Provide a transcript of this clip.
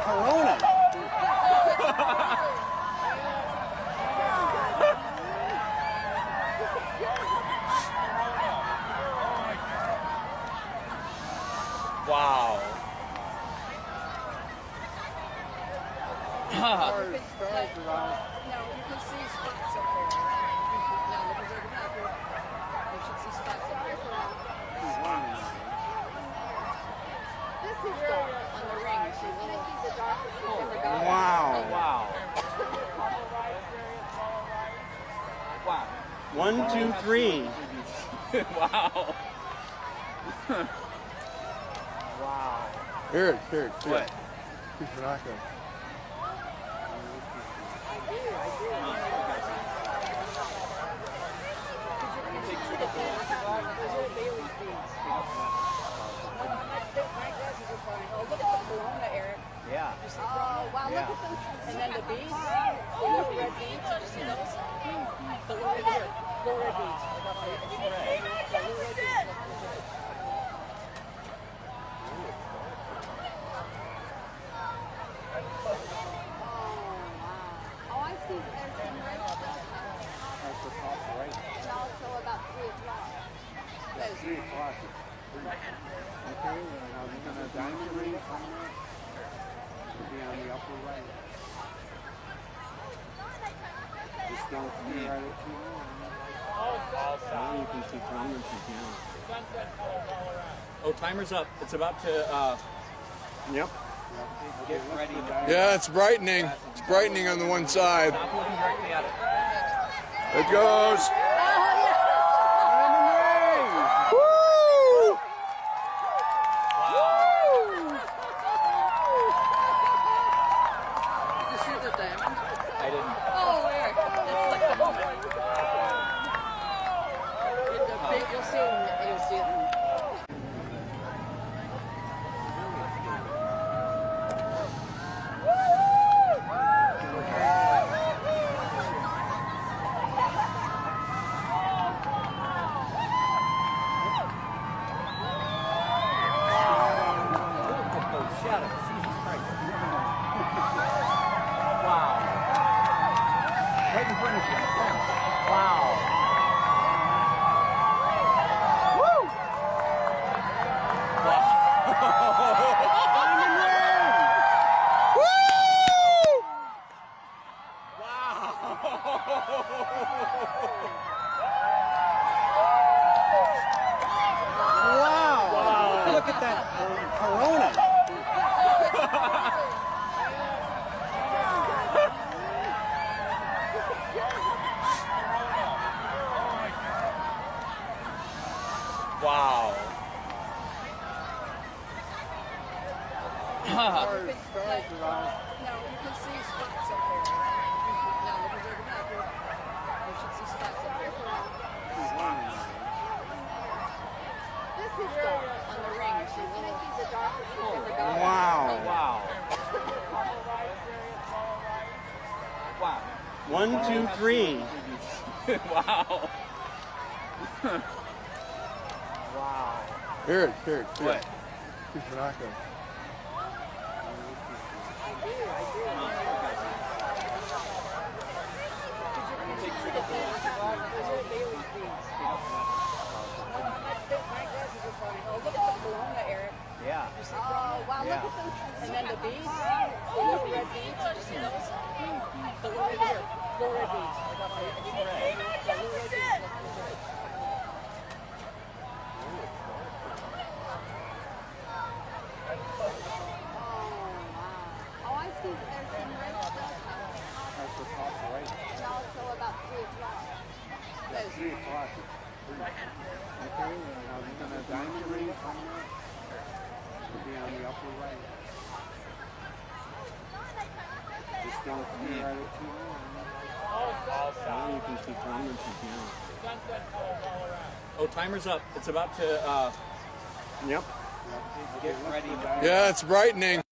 Corona. Wow. No, you can see spots up there. No, because they're back here. You should see spots up here. This is dark on the ring. You see little. He's the darkest we've ever got. Wow. Wow. Wow. 1, 2, 3. Wow. Wow. Here. What? Oh, look at the corona, Eric. Yeah. Oh, wow, look at them. And then the beads, the little red beads. Did you see those? The little red beads. Little red beads. The little red beads. Oh, I see. There's some red stuff. That's the top right. And also about 3 o'clock. That's 3 o'clock. Okay, now we're going to diamond ring on that. It'll be on the upper right. Just don't stare at it too long. Now you can see comments again. Oh, timer's up. It's about to. Yep. Get ready. Yeah, it's brightening. It's brightening on the one side. Stop looking directly at it. It goes. Woo! Did you see the diamond? I didn't. Oh, Eric. That's like the moment. You'll see it. You'll see it. Right in front of you. Wow. Wow. Look at that corona. Wow. No, you can see spots up there. No, because they're back here. You should see spots up here. This is dark on the ring. You see little. He's the darkest we've ever got. Wow. Wow. Wow. 1, 2, 3. Wow. Wow. Here. What? Oh, look at the corona, Eric. Yeah. Oh, wow, look at them. And then the beads, the little red beads. Did you see those? The little red beads. Little red beads. The little red beads. Oh, I see. There's some red stuff. That's the top right. And also about 3 o'clock. That's 3 o'clock. Okay, now we're going to diamond ring on that. It'll be on the upper right. Just don't stare at it too long. Now you can see comments again. Oh, timer's up. It's about to. Yep. Get ready. Yeah, it's brightening.